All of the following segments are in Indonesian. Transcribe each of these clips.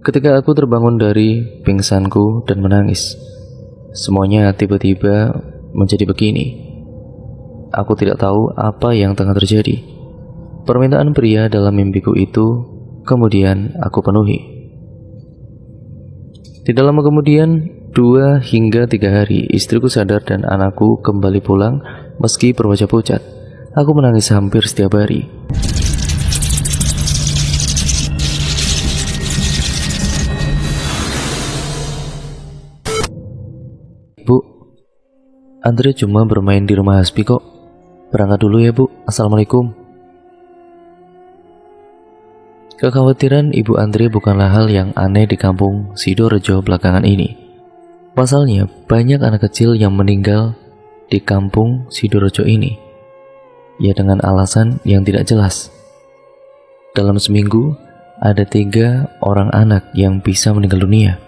Ketika aku terbangun dari pingsanku dan menangis, semuanya tiba-tiba menjadi begini. Aku tidak tahu apa yang tengah terjadi. Permintaan pria dalam mimpiku itu kemudian aku penuhi. Tidak lama kemudian, 2 hingga 3 hari, istriku sadar dan anakku kembali pulang meski berwajah pucat. Aku menangis hampir setiap hari. Bu, Andre cuma bermain di rumah Hasbi kok. Berangkat dulu ya bu, assalamualaikum. Kekhawatiran ibu Andre bukanlah hal yang aneh di kampung Sidorejo belakangan ini. Pasalnya, banyak anak kecil yang meninggal di kampung Sidorejo ini, ya dengan alasan yang tidak jelas. Dalam seminggu, ada 3 orang anak yang bisa meninggal dunia.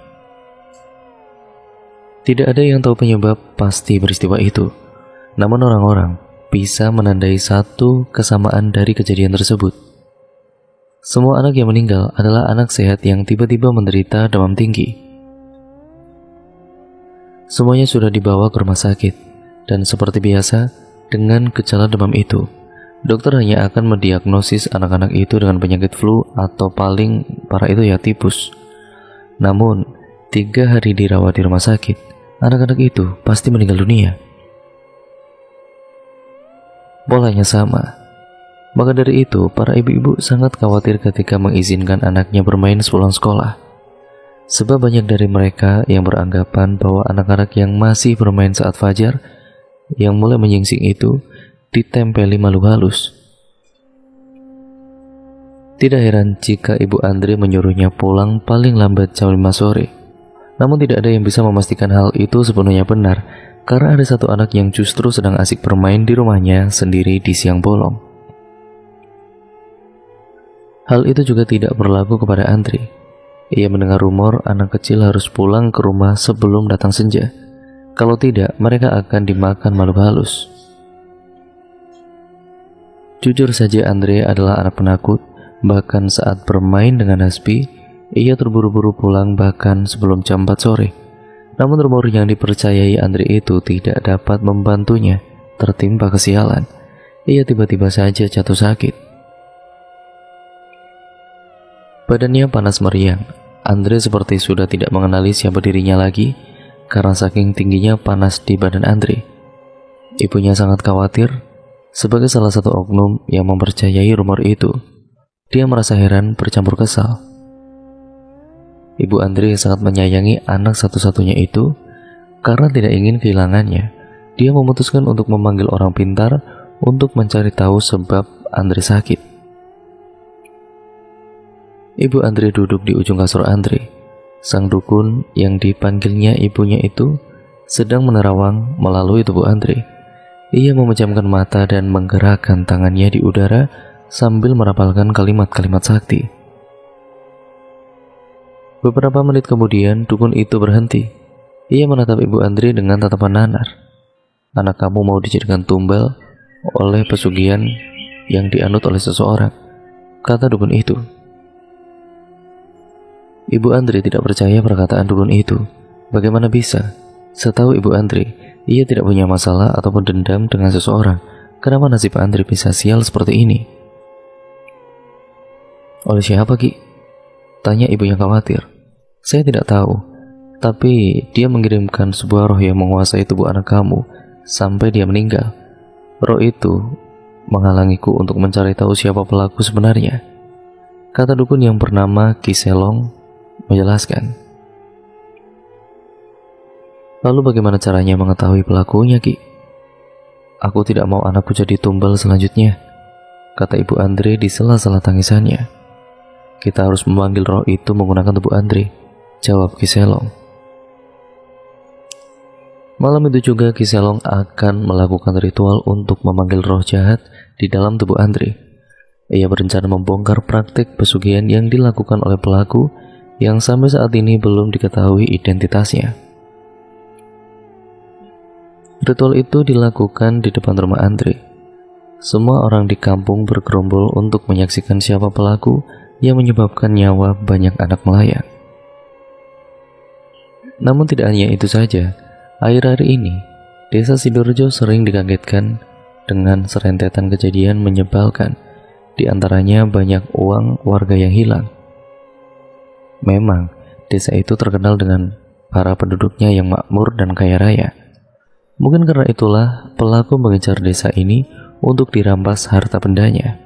Tidak ada yang tahu penyebab pasti peristiwa itu. Namun orang-orang bisa menandai satu kesamaan dari kejadian tersebut. Semua anak yang meninggal adalah anak sehat yang tiba-tiba menderita demam tinggi. Semuanya sudah dibawa ke rumah sakit, dan seperti biasa, dengan gejala demam itu, dokter hanya akan mendiagnosis anak-anak itu dengan penyakit flu atau paling parah itu ya tipus. Namun, 3 hari dirawat di rumah sakit, anak-anak itu pasti meninggal dunia. Polanya sama. Maka dari itu, para ibu-ibu sangat khawatir ketika mengizinkan anaknya bermain sepulang sekolah. Sebab banyak dari mereka yang beranggapan bahwa anak-anak yang masih bermain saat fajar, yang mulai menyingsing itu, ditempeli makhluk halus. Tidak heran jika ibu Andre menyuruhnya pulang paling lambat jam 5 sore. Namun tidak ada yang bisa memastikan hal itu sepenuhnya benar, karena ada satu anak yang justru sedang asik bermain di rumahnya sendiri di siang bolong. Hal itu juga tidak berlaku kepada Andre. Ia mendengar rumor anak kecil harus pulang ke rumah sebelum datang senja. Kalau tidak, mereka akan dimakan makhluk halus. Jujur saja, Andre adalah anak penakut. Bahkan saat bermain dengan Hasbi, ia terburu-buru pulang bahkan sebelum jam 4 sore. Namun rumor yang dipercayai Andre itu tidak dapat membantunya tertimpa kesialan. Ia tiba-tiba saja jatuh sakit. Badannya panas meriang. Andre seperti sudah tidak mengenali siapa dirinya lagi karena saking tingginya panas di badan Andre. Ibunya sangat khawatir. Sebagai salah satu oknum yang mempercayai rumor itu, dia merasa heran bercampur kesal. Ibu Andre sangat menyayangi anak satu-satunya itu. Karena tidak ingin kehilangannya, dia memutuskan untuk memanggil orang pintar untuk mencari tahu sebab Andre sakit. Ibu Andre duduk di ujung kasur Andre. Sang dukun yang dipanggilnya ibunya itu sedang menerawang melalui tubuh Andre. Ia memejamkan mata dan menggerakkan tangannya di udara sambil merapalkan kalimat-kalimat sakti. Beberapa menit kemudian dukun itu berhenti. Ia menatap ibu Andre dengan tatapan nanar. Anak kamu mau dijadikan tumbal oleh pesugihan yang dianut oleh seseorang, kata dukun itu. Ibu Andre tidak percaya perkataan dukun itu. Bagaimana bisa? Setahu ibu Andre, ia tidak punya masalah ataupun dendam dengan seseorang. Kenapa nasib Andre bisa sial seperti ini? Oleh siapa, Ki? Tanya ibunya khawatir. Saya tidak tahu, tapi dia mengirimkan sebuah roh yang menguasai tubuh anak kamu sampai dia meninggal. Roh itu menghalangiku untuk mencari tahu siapa pelaku sebenarnya, kata dukun yang bernama Ki Selong menjelaskan. Lalu bagaimana caranya mengetahui pelakunya, Ki? Aku tidak mau anakku jadi tumbal selanjutnya, kata ibu Andre di sela-sela tangisannya. Kita harus memanggil roh itu menggunakan tubuh Andre, jawab Ki Selong. Malam itu juga Ki Selong akan melakukan ritual untuk memanggil roh jahat di dalam tubuh Andre. Ia berencana membongkar praktik pesugihan yang dilakukan oleh pelaku yang sampai saat ini belum diketahui identitasnya. Ritual itu dilakukan di depan rumah Andre. Semua orang di kampung bergerombol untuk menyaksikan siapa pelaku yang menyebabkan nyawa banyak anak melayang. Namun tidak hanya itu saja, akhir-akhir ini Desa Sidorejo sering dikagetkan dengan serentetan kejadian menyebalkan. Di antaranya banyak uang warga yang hilang. Memang, desa itu terkenal dengan para penduduknya yang makmur dan kaya raya. Mungkin karena itulah pelaku mengejar desa ini untuk dirampas harta bendanya.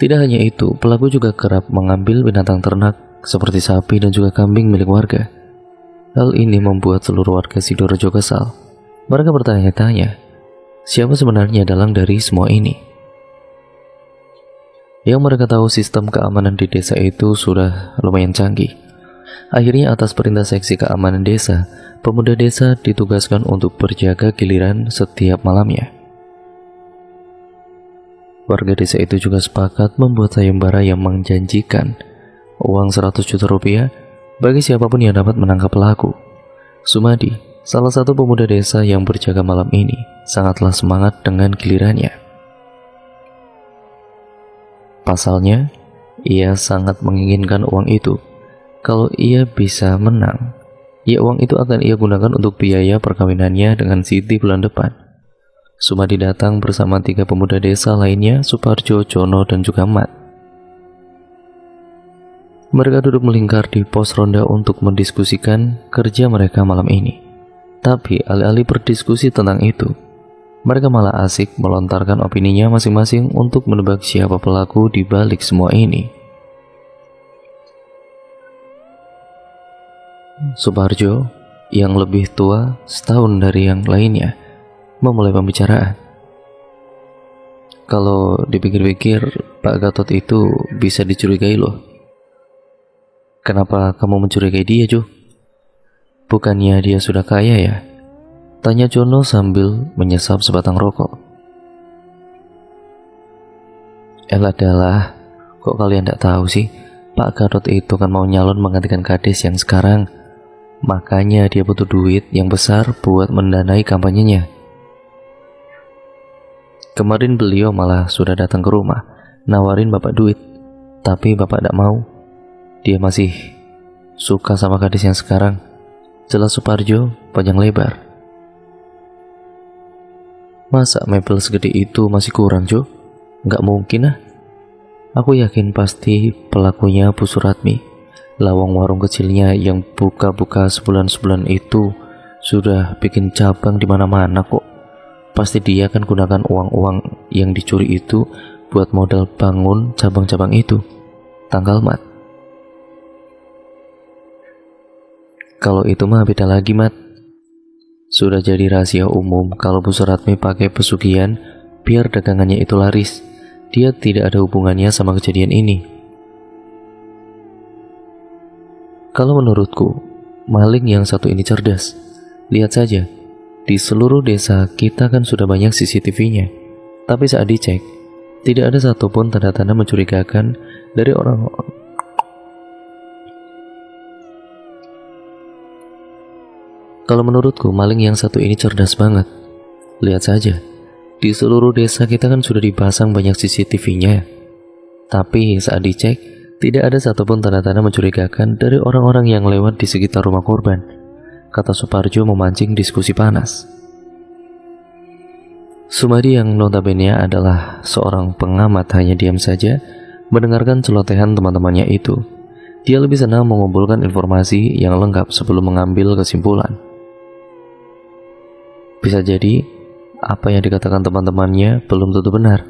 Tidak hanya itu, pelaku juga kerap mengambil binatang ternak seperti sapi dan juga kambing milik warga. Hal ini membuat seluruh warga Sidorejo kesal. Mereka bertanya-tanya, siapa sebenarnya dalang dari semua ini? Yang mereka tahu sistem keamanan di desa itu sudah lumayan canggih. Akhirnya atas perintah seksi keamanan desa, pemuda desa ditugaskan untuk berjaga giliran setiap malamnya. Warga desa itu juga sepakat membuat sayembara yang menjanjikan uang 100 juta rupiah bagi siapapun yang dapat menangkap pelaku. Sumadi, salah satu pemuda desa yang berjaga malam ini, sangatlah semangat dengan gilirannya. Pasalnya, ia sangat menginginkan uang itu. Kalau ia bisa menang, ya uang itu akan ia gunakan untuk biaya perkawinannya dengan Siti bulan depan. Sumadi datang bersama 3 pemuda desa lainnya, Suparjo, Jono, dan juga Mat. Mereka duduk melingkar di pos ronda untuk mendiskusikan kerja mereka malam ini. Tapi alih-alih berdiskusi tentang itu, mereka malah asik melontarkan opininya masing-masing untuk menebak siapa pelaku di balik semua ini. Suparjo, yang lebih tua setahun dari yang lainnya, memulai pembicaraan. Kalau dipikir-pikir, Pak Gatot itu bisa dicurigai loh. Kenapa kamu mencurigai dia, Jo? Bukannya dia sudah kaya ya? Tanya Jono sambil menyesap sebatang rokok. Adalah, kok kalian tidak tahu sih? Pak Gatot itu kan mau nyalon menggantikan Kades yang sekarang. Makanya dia butuh duit yang besar buat mendanai kampanyenya. Kemarin beliau malah sudah datang ke rumah, nawarin Bapak duit. Tapi Bapak tidak mau. Dia masih suka sama gadis yang sekarang. Jelas Suparjo panjang lebar. Masa mebel segede itu masih kurang, Jo? Nggak mungkin ah. Aku yakin pasti pelakunya Bu Suratmi. Lawang warung kecilnya yang buka-buka sebulan-sebulan itu sudah bikin cabang di mana-mana kok. Pasti dia akan gunakan uang-uang yang dicuri itu buat modal bangun cabang-cabang itu. Tanggal Mat. Kalau itu mah beda lagi, Mat. Sudah jadi rahasia umum kalau Bu Suratmi pakai pesugihan biar dagangannya itu laris. Dia tidak ada hubungannya sama kejadian ini. Kalau menurutku, maling yang satu ini cerdas. Lihat saja, di seluruh desa kita kan sudah banyak CCTV-nya. Tapi saat dicek, tidak ada satupun tanda-tanda mencurigakan dari orang-orang. Kalau menurutku, maling yang satu ini cerdas banget. Lihat saja, di seluruh desa kita kan sudah dipasang banyak CCTV-nya. Tapi saat dicek, tidak ada satupun tanda-tanda mencurigakan dari orang-orang yang lewat di sekitar rumah korban, kata Suparjo memancing diskusi panas. Sumadi yang notabene adalah seorang pengamat hanya diam saja mendengarkan celotehan teman-temannya itu. Dia lebih senang mengumpulkan informasi yang lengkap sebelum mengambil kesimpulan. Bisa jadi, apa yang dikatakan teman-temannya belum tentu benar,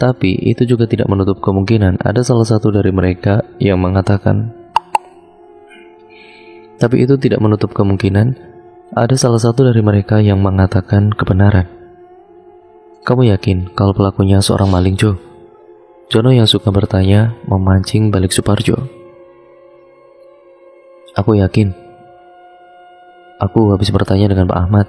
tapi itu juga tidak menutup kemungkinan ada salah satu dari mereka yang mengatakan. Tapi itu tidak menutup kemungkinan ada salah satu dari mereka yang mengatakan kebenaran. Kamu yakin kalau pelakunya seorang maling, Jo? Jono yang suka bertanya memancing balik Suparjo. Aku yakin. Aku habis bertanya dengan Pak Ahmad.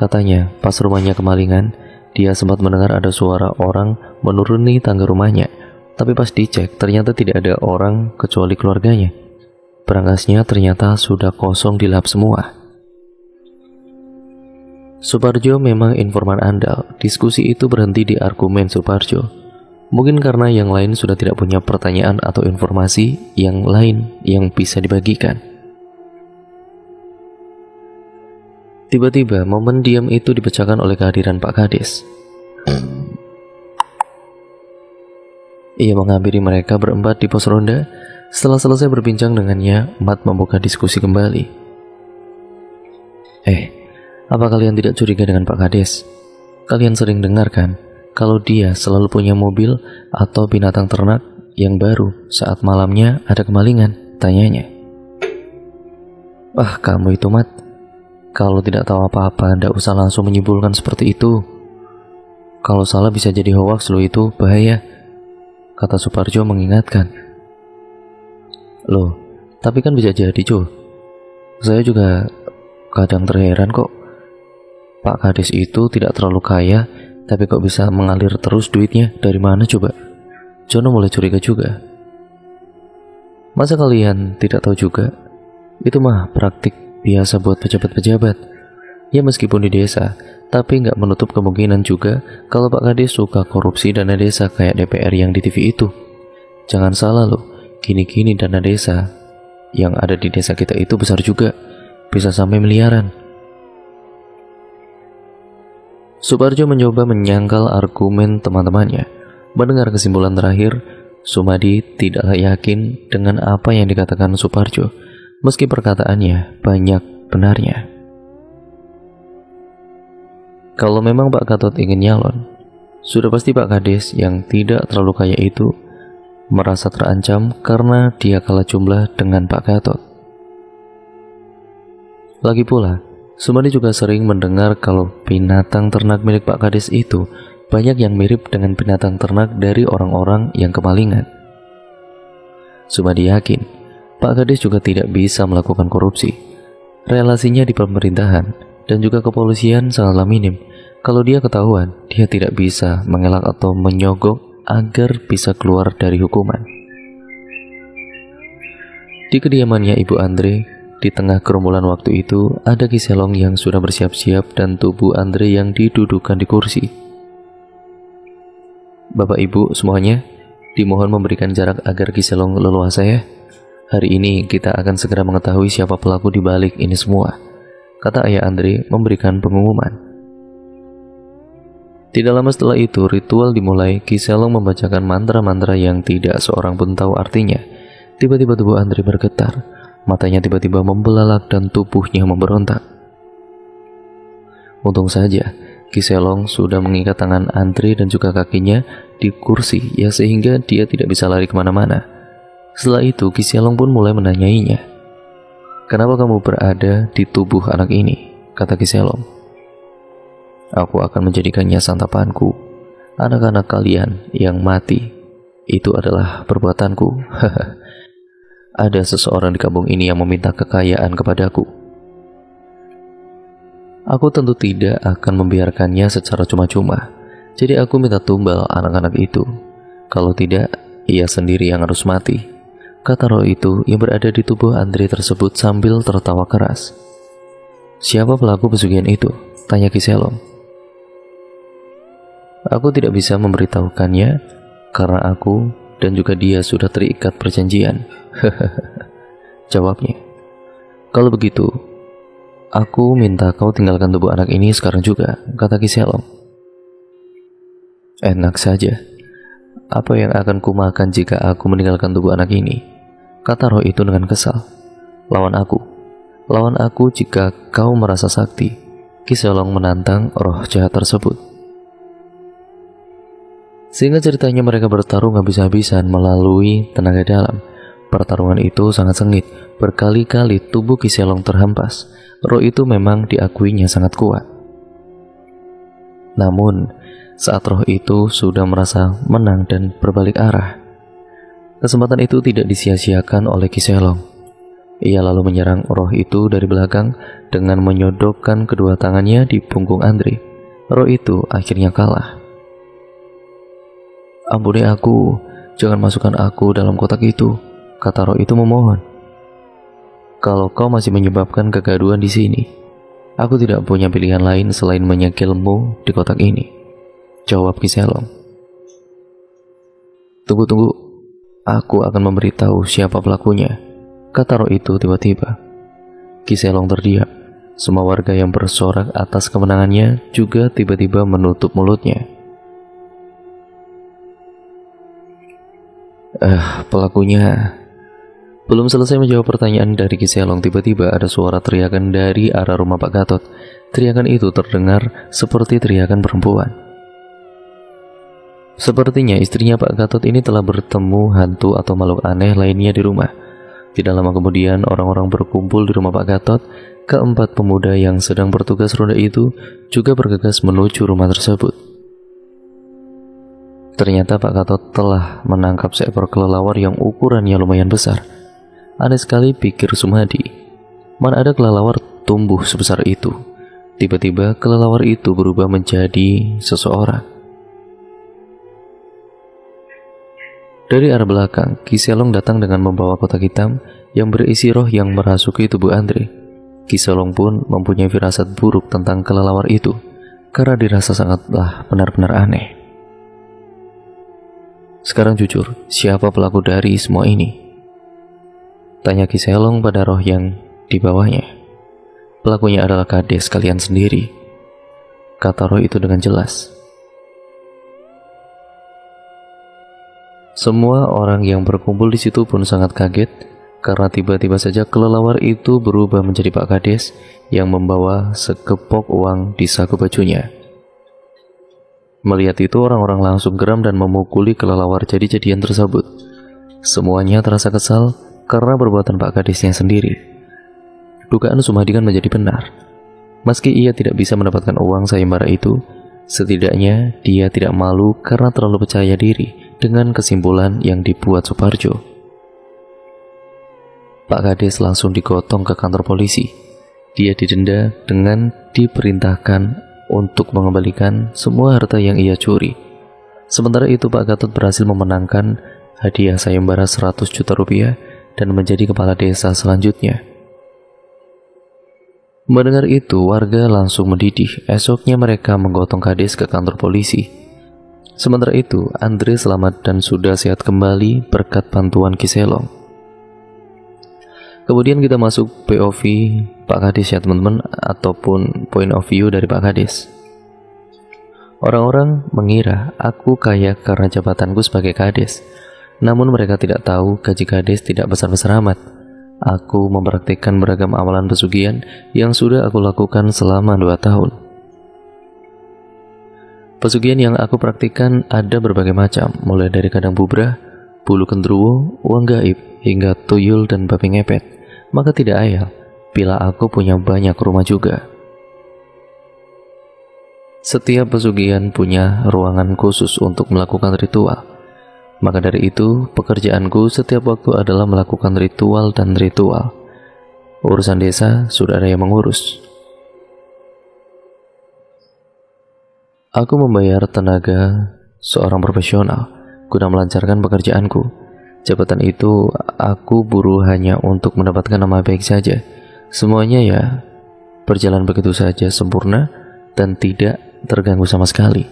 Katanya, pas rumahnya kemalingan, dia sempat mendengar ada suara orang menuruni tangga rumahnya. Tapi pas dicek, ternyata tidak ada orang kecuali keluarganya. Berangkasnya ternyata sudah kosong dilap semua. Suparjo memang informan andal. Diskusi itu berhenti di argumen Suparjo. Mungkin karena yang lain sudah tidak punya pertanyaan atau informasi yang lain yang bisa dibagikan. Tiba-tiba momen diam itu dipecahkan oleh kehadiran Pak Kades. Ia menghampiri mereka berempat di pos ronda. Setelah selesai berbincang dengannya, Mat membuka diskusi kembali. Apa kalian tidak curiga dengan Pak Kades? Kalian sering dengar kan, kalau dia selalu punya mobil atau binatang ternak yang baru saat malamnya ada kemalingan, tanyanya. Kamu itu, Mat. Kalau tidak tahu apa-apa, ndak usah langsung menyimpulkan seperti itu. Kalau salah bisa jadi hoaks lo, itu bahaya, kata Suparjo mengingatkan. Loh, tapi kan bisa jadi, cuy. Saya juga kadang terheran kok. Pak Kades itu tidak terlalu kaya, tapi kok bisa mengalir terus duitnya? Dari mana coba? Jono mulai curiga juga. Masa kalian tidak tahu juga? Itu mah praktik biasa buat pejabat-pejabat. Ya meskipun di desa, tapi nggak menutup kemungkinan juga kalau Pak Kades suka korupsi dana desa kayak DPR yang di TV itu. Jangan salah loh, kini-kini dana desa yang ada di desa kita itu besar juga, bisa sampai miliaran. Suparjo mencoba menyangkal argumen teman-temannya. Mendengar kesimpulan terakhir, Sumadi tidaklah yakin dengan apa yang dikatakan Suparjo, meski perkataannya banyak benarnya. Kalau memang Pak Gatot ingin nyalon, sudah pasti Pak Kades yang tidak terlalu kaya itu merasa terancam karena dia kalah jumlah dengan Pak Gatot. Lagi pula, Sumadi juga sering mendengar kalau binatang ternak milik Pak Kades itu banyak yang mirip dengan binatang ternak dari orang-orang yang kemalingan. Sumadi yakin Pak Kades juga tidak bisa melakukan korupsi. Relasinya di pemerintahan dan juga kepolisian sangatlah minim. Kalau dia ketahuan, dia tidak bisa mengelak atau menyogok agar bisa keluar dari hukuman. Di kediamannya Ibu Andre, di tengah kerumunan waktu itu, ada Kiselong yang sudah bersiap-siap dan tubuh Andre yang didudukkan di kursi. Bapak Ibu semuanya, dimohon memberikan jarak agar Kiselong leluasa ya. Hari ini kita akan segera mengetahui siapa pelaku di balik ini semua, kata ayah Andre memberikan pengumuman. Tidak lama setelah itu, ritual dimulai. Kiselong membacakan mantra-mantra yang tidak seorang pun tahu artinya. Tiba-tiba tubuh Andre bergetar, matanya tiba-tiba membelalak dan tubuhnya memberontak. Untung saja Kiselong sudah mengikat tangan Andre dan juga kakinya di kursi, ya sehingga dia tidak bisa lari kemana-mana. Setelah itu Kiselong pun mulai menanyainya. Kenapa kamu berada di tubuh anak ini? Kata Kiselong. Aku akan menjadikannya santapanku. Anak-anak kalian yang mati itu adalah perbuatanku. Ada seseorang di kampung ini yang meminta kekayaan kepadaku. Aku tentu tidak akan membiarkannya secara cuma-cuma. Jadi aku minta tumbal anak-anak itu. Kalau tidak, ia sendiri yang harus mati, kata roh itu yang berada di tubuh Andre tersebut sambil tertawa keras. Siapa pelaku pesugihan itu? Tanya Kiselong. Aku tidak bisa memberitahukannya karena aku dan juga dia sudah terikat perjanjian. Jawabnya. Kalau begitu, aku minta kau tinggalkan tubuh anak ini sekarang juga, kata Kiselong. Enak saja. Apa yang akan kumakan jika aku meninggalkan tubuh anak ini? Kata roh itu dengan kesal. Lawan aku. Lawan aku jika kau merasa sakti. Kiselong menantang roh jahat tersebut. Sehingga ceritanya mereka bertarung habis-habisan melalui tenaga dalam. Pertarungan itu sangat sengit. Berkali-kali tubuh Kiselong terhempas. Roh itu memang diakuinya sangat kuat. Namun, saat roh itu sudah merasa menang dan berbalik arah, kesempatan itu tidak disia-siakan oleh Kiselong. Ia lalu menyerang roh itu dari belakang dengan menyodokkan kedua tangannya di punggung Andre. Roh itu akhirnya kalah. Ampuni aku, jangan masukkan aku dalam kotak itu, kata roh itu memohon. Kalau kau masih menyebabkan kegaduhan di sini, aku tidak punya pilihan lain selain menyegilmu di kotak ini, jawab Kiselong. Tunggu, aku akan memberitahu siapa pelakunya, kata roh itu tiba-tiba. Kiselong terdiam. Semua warga yang bersorak atas kemenangannya juga tiba-tiba menutup mulutnya. Pelakunya. Belum selesai menjawab pertanyaan dari Ki Selong, tiba-tiba ada suara teriakan dari arah rumah Pak Gatot. Teriakan itu terdengar seperti teriakan perempuan. Sepertinya istrinya Pak Gatot ini telah bertemu hantu atau makhluk aneh lainnya di rumah. Tidak lama kemudian orang-orang berkumpul di rumah Pak Gatot. Keempat pemuda yang sedang bertugas ronda itu juga bergegas menuju rumah tersebut. Ternyata Pak Gatot telah menangkap seekor kelelawar yang ukurannya lumayan besar. Aneh sekali, pikir Sumadi. Mana ada kelelawar tumbuh sebesar itu? Tiba-tiba kelelawar itu berubah menjadi seseorang. Dari arah belakang, Ki Selong datang dengan membawa kotak hitam yang berisi roh yang merasuki tubuh Andre. Ki Selong pun mempunyai firasat buruk tentang kelelawar itu, karena dirasa sangatlah benar-benar aneh. Sekarang jujur, siapa pelaku dari semua ini? Tanya Ki Selong pada roh yang dibawanya. Pelakunya adalah kades kalian sendiri, kata roh itu dengan jelas. Semua orang yang berkumpul di situ pun sangat kaget, karena tiba-tiba saja kelelawar itu berubah menjadi Pak Kades yang membawa sekepok uang di saku bajunya. Melihat itu, orang-orang langsung geram dan memukuli kelelawar jadi-jadian tersebut. Semuanya terasa kesal karena perbuatan Pak Kadesnya sendiri. Dugaan Sumadi kan menjadi benar. Meski ia tidak bisa mendapatkan uang sayembara itu, setidaknya dia tidak malu karena terlalu percaya diri dengan kesimpulan yang dibuat Suparjo. Pak Kades langsung digotong ke kantor polisi. Dia didenda dengan diperintahkan untuk mengembalikan semua harta yang ia curi. Sementara itu Pak Gatot berhasil memenangkan hadiah sayembara 100 juta rupiah dan menjadi kepala desa selanjutnya. Mendengar itu, warga langsung mendidih. Esoknya mereka menggotong Kades ke kantor polisi. Sementara itu, Andre selamat dan sudah sehat kembali berkat bantuan Ki Selong. Kemudian kita masuk POV Pak Kades ya teman-teman, ataupun point of view dari Pak Kades. Orang-orang mengira aku kaya karena jabatanku sebagai Kades. Namun mereka tidak tahu gaji Kades tidak besar-besar amat. Aku mempraktikkan beragam amalan pesugihan yang sudah aku lakukan selama 2 tahun. Pesugihan yang aku praktikkan ada berbagai macam, mulai dari kandang bubrah, bulu kendruwo, uang gaib, hingga tuyul dan babi ngepet. Maka tidak ayal bila aku punya banyak rumah juga. Setiap pesugihan punya ruangan khusus untuk melakukan ritual. Maka dari itu, pekerjaanku setiap waktu adalah melakukan ritual dan ritual. Urusan desa sudah ada yang mengurus. Aku membayar tenaga seorang profesional guna melancarkan pekerjaanku. Jabatan itu aku buru hanya untuk mendapatkan nama baik saja. Semuanya ya berjalan begitu saja sempurna dan tidak terganggu sama sekali.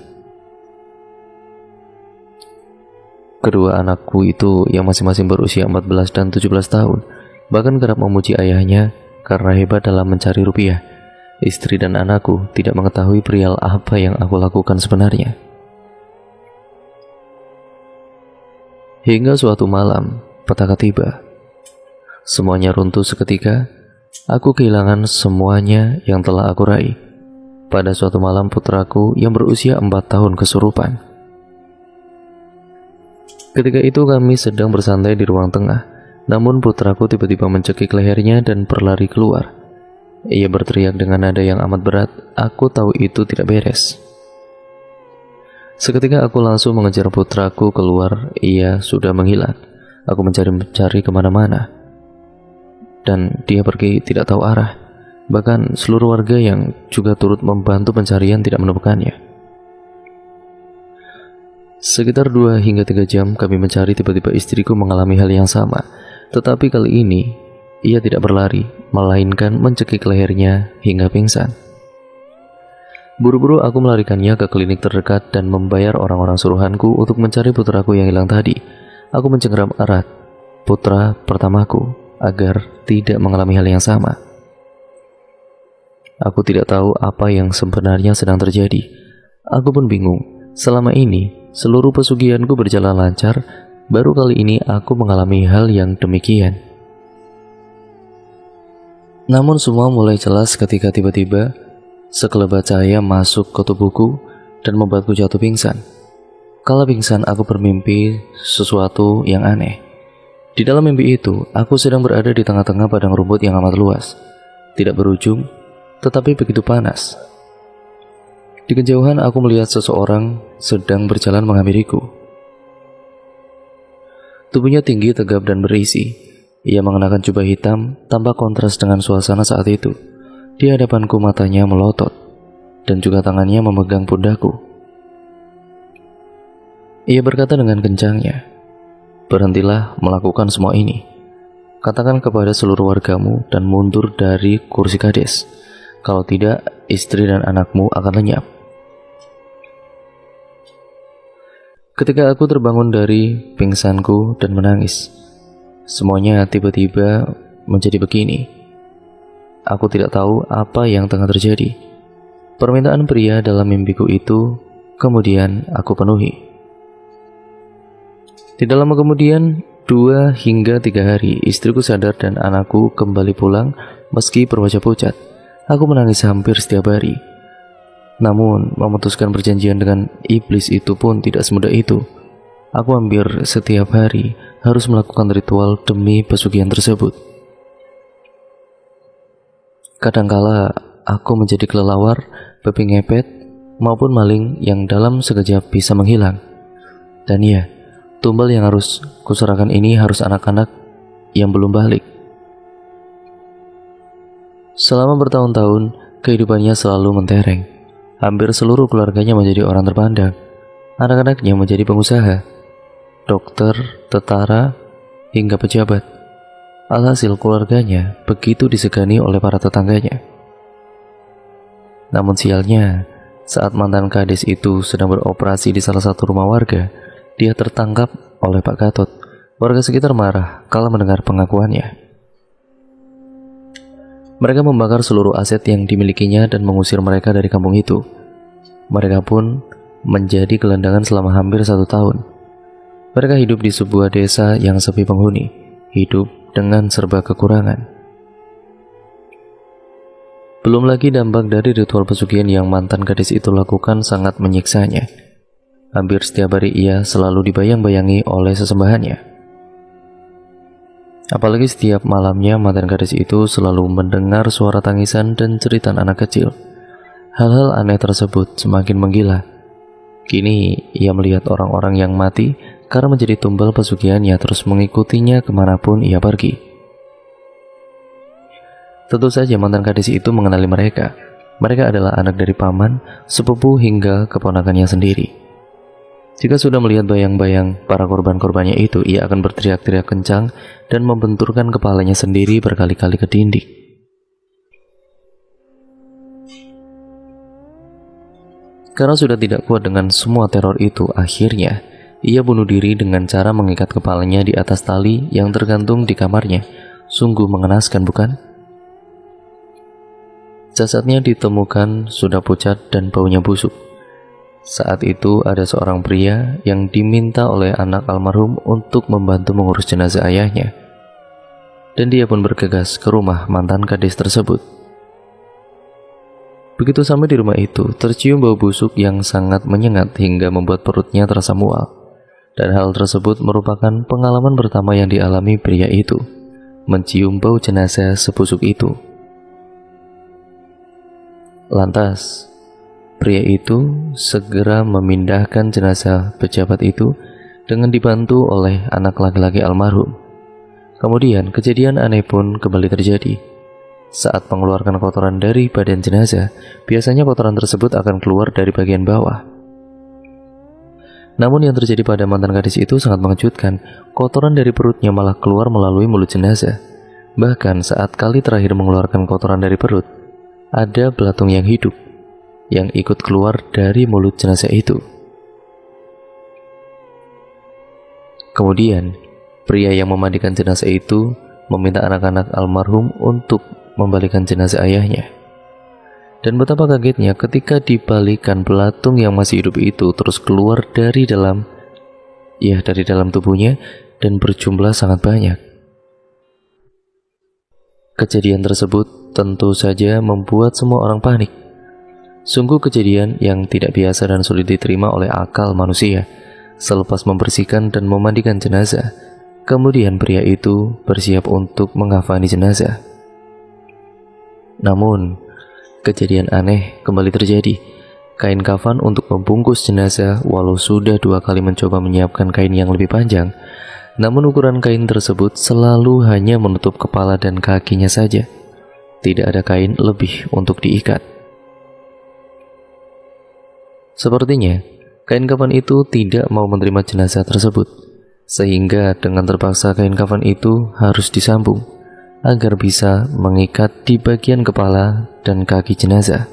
Kedua anakku itu yang masing-masing berusia 14 dan 17 tahun bahkan kerap memuji ayahnya karena hebat dalam mencari rupiah. Istri dan anakku tidak mengetahui perihal apa yang aku lakukan sebenarnya. Hingga suatu malam, petaka tiba. Semuanya runtuh seketika. Aku kehilangan semuanya yang telah aku raih. Pada suatu malam, putraku yang berusia 4 tahun kesurupan. Ketika itu kami sedang bersantai di ruang tengah. Namun putraku tiba-tiba mencekik lehernya dan berlari keluar. Ia berteriak dengan nada yang amat berat. Aku tahu itu tidak beres. Seketika aku langsung mengejar putraku keluar. Ia sudah menghilang. Aku mencari kemana-mana, dan dia pergi tidak tahu arah. Bahkan seluruh warga yang juga turut membantu pencarian tidak menemukannya. Sekitar 2 hingga 3 jam kami mencari, tiba-tiba istriku mengalami hal yang sama. Tetapi kali ini ia tidak berlari, melainkan mencekik lehernya hingga pingsan. Buru-buru aku melarikannya ke klinik terdekat dan membayar orang-orang suruhanku untuk mencari putraku yang hilang tadi. Aku mencengkeram erat putra pertamaku agar tidak mengalami hal yang sama. Aku tidak tahu apa yang sebenarnya sedang terjadi. Aku pun bingung. Selama ini, seluruh pesugihanku berjalan lancar. Baru kali ini aku mengalami hal yang demikian. Namun semua mulai jelas ketika tiba-tiba sekelebat cahaya masuk ke tubuhku dan membuatku jatuh pingsan. Kala pingsan, aku bermimpi sesuatu yang aneh. Di dalam mimpi itu, aku sedang berada di tengah-tengah padang rumput yang amat luas. Tidak berujung, tetapi begitu panas. Di kejauhan aku melihat seseorang sedang berjalan menghampiriku. Tubuhnya tinggi, tegap, dan berisi. Ia mengenakan jubah hitam, tanpa kontras dengan suasana saat itu. Di hadapanku matanya melotot, dan juga tangannya memegang pundakku. Ia berkata dengan kencangnya, "Berhentilah melakukan semua ini. Katakan kepada seluruh wargamu dan mundur dari kursi kades. Kalau tidak, istri dan anakmu akan lenyap." Ketika aku terbangun dari pingsanku dan menangis, semuanya tiba-tiba menjadi begini. Aku tidak tahu apa yang tengah terjadi. Permintaan pria dalam mimpiku itu kemudian aku penuhi. Tidak lama kemudian, 2 hingga 3 hari, istriku sadar dan anakku kembali pulang meski berwajah pucat. Aku menangis hampir setiap hari. Namun, memutuskan perjanjian dengan iblis itu pun tidak semudah itu. Aku hampir setiap hari harus melakukan ritual demi pesugihan tersebut. Kadangkala aku menjadi kelelawar, babi ngepet, maupun maling yang dalam sekejap bisa menghilang. Dan ya, tumbal yang harus kuserahkan ini harus anak-anak yang belum balik. Selama bertahun-tahun, kehidupannya selalu mentereng. Hampir seluruh keluarganya menjadi orang terpandang. Anak-anaknya menjadi pengusaha, dokter, tentara, hingga pejabat. Alhasil keluarganya begitu disegani oleh para tetangganya. Namun sialnya, saat mantan kades itu sedang beroperasi di salah satu rumah warga, dia tertangkap oleh Pak Gatot. Warga sekitar marah kala mendengar pengakuannya. Mereka membakar seluruh aset yang dimilikinya dan mengusir mereka dari kampung itu. Mereka pun menjadi gelandangan selama hampir 1 tahun. Mereka hidup di sebuah desa yang sepi penghuni, hidup dengan serba kekurangan. Belum lagi dampak dari ritual pesugihan yang mantan gadis itu lakukan sangat menyiksanya. Hampir setiap hari ia selalu dibayang-bayangi oleh sesembahannya. Apalagi setiap malamnya mantan gadis itu selalu mendengar suara tangisan dan jeritan anak kecil. Hal-hal aneh tersebut semakin menggila. Kini ia melihat orang-orang yang mati karena menjadi tumbal pesugihannya terus mengikutinya kemanapun ia pergi. Tentu saja mantan gadis itu mengenali mereka. Mereka adalah anak dari paman, sepupu hingga keponakannya sendiri. Jika sudah melihat bayang-bayang para korban-korbannya itu, ia akan berteriak-teriak kencang dan membenturkan kepalanya sendiri berkali-kali ke dinding. Karena sudah tidak kuat dengan semua teror itu, akhirnya ia bunuh diri dengan cara mengikat kepalanya di atas tali yang tergantung di kamarnya. Sungguh mengenaskan, bukan? Jasadnya ditemukan sudah pucat dan baunya busuk. Saat itu ada seorang pria yang diminta oleh anak almarhum untuk membantu mengurus jenazah ayahnya. Dan dia pun bergegas ke rumah mantan gadis tersebut. Begitu sampai di rumah itu, tercium bau busuk yang sangat menyengat hingga membuat perutnya terasa mual. Dan hal tersebut merupakan pengalaman pertama yang dialami pria itu, mencium bau jenazah sebusuk itu. Lantas, pria itu segera memindahkan jenazah pejabat itu dengan dibantu oleh anak laki-laki almarhum. Kemudian kejadian aneh pun kembali terjadi. Saat mengeluarkan kotoran dari badan jenazah, biasanya kotoran tersebut akan keluar dari bagian bawah. Namun yang terjadi pada mantan gadis itu sangat mengejutkan. Kotoran dari perutnya malah keluar melalui mulut jenazah. Bahkan saat kali terakhir mengeluarkan kotoran dari perut, ada belatung yang hidup yang ikut keluar dari mulut jenazah itu. Kemudian, pria yang memandikan jenazah itu meminta anak-anak almarhum untuk membalikan jenazah ayahnya. Dan betapa kagetnya ketika dibalikan belatung yang masih hidup itu terus keluar dari dalam tubuhnya dan berjumlah sangat banyak. Kejadian tersebut tentu saja membuat semua orang panik. Sungguh kejadian yang tidak biasa dan sulit diterima oleh akal manusia. Selepas membersihkan dan memandikan jenazah, kemudian pria itu bersiap untuk mengkafani jenazah. Namun, kejadian aneh kembali terjadi. Kain kafan untuk membungkus jenazah, walau sudah 2 kali mencoba menyiapkan kain yang lebih panjang, namun ukuran kain tersebut selalu hanya menutup kepala dan kakinya saja. Tidak ada kain lebih untuk diikat. Sepertinya, kain kafan itu tidak mau menerima jenazah tersebut, sehingga dengan terpaksa kain kafan itu harus disambung agar bisa mengikat di bagian kepala dan kaki jenazah.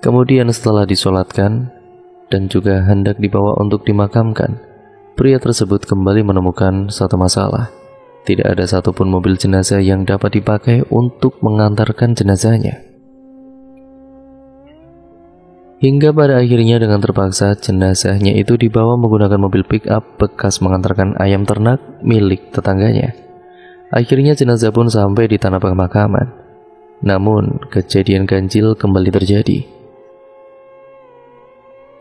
Kemudian setelah disolatkan dan juga hendak dibawa untuk dimakamkan, pria tersebut kembali menemukan satu masalah. Tidak ada satupun mobil jenazah yang dapat dipakai untuk mengantarkan jenazahnya. Hingga pada akhirnya dengan terpaksa jenazahnya itu dibawa menggunakan mobil pick-up bekas mengantarkan ayam ternak milik tetangganya. Akhirnya jenazah pun sampai di tanah pemakaman. Namun kejadian ganjil kembali terjadi.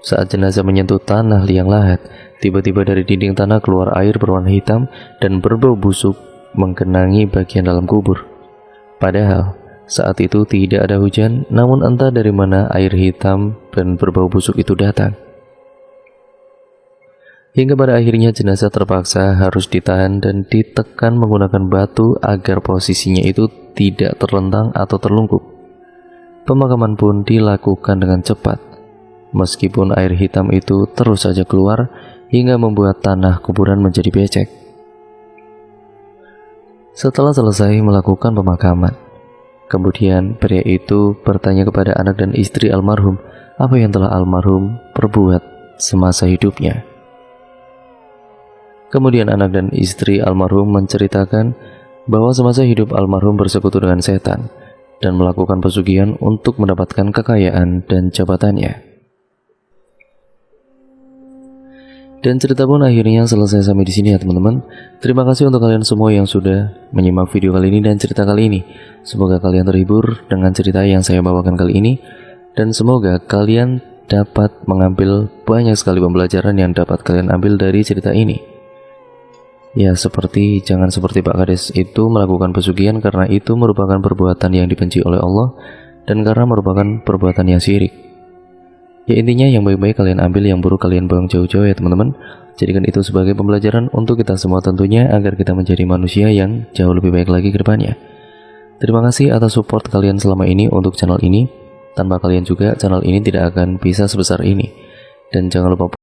Saat jenazah menyentuh tanah liang lahat, tiba-tiba dari dinding tanah keluar air berwarna hitam dan berbau busuk menggenangi bagian dalam kubur. Padahal saat itu tidak ada hujan, namun entah dari mana air hitam dan berbau busuk itu datang. Hingga pada akhirnya jenazah terpaksa harus ditahan dan ditekan menggunakan batu agar posisinya itu tidak terlentang atau terlungkup. Pemakaman pun dilakukan dengan cepat, meskipun air hitam itu terus saja keluar hingga membuat tanah kuburan menjadi becek. Setelah selesai melakukan pemakaman, kemudian pria itu bertanya kepada anak dan istri almarhum apa yang telah almarhum perbuat semasa hidupnya. Kemudian anak dan istri almarhum menceritakan bahwa semasa hidup almarhum bersekutu dengan setan dan melakukan pesugihan untuk mendapatkan kekayaan dan jabatannya. Dan cerita pun akhirnya selesai sampai di sini ya teman-teman. Terima kasih untuk kalian semua yang sudah menyimak video kali ini dan cerita kali ini. Semoga kalian terhibur dengan cerita yang saya bawakan kali ini, dan semoga kalian dapat mengambil banyak sekali pembelajaran yang dapat kalian ambil dari cerita ini. Ya, jangan seperti Pak Kades itu melakukan pesugihan karena itu merupakan perbuatan yang dibenci oleh Allah dan karena merupakan perbuatan yang syirik. Ya, intinya yang baik-baik kalian ambil, yang buruk kalian buang jauh-jauh ya teman-teman. Jadikan itu sebagai pembelajaran untuk kita semua tentunya, agar kita menjadi manusia yang jauh lebih baik lagi ke depannya. Terima kasih atas support kalian selama ini untuk channel ini. Tanpa kalian juga channel ini tidak akan bisa sebesar ini. Dan jangan lupa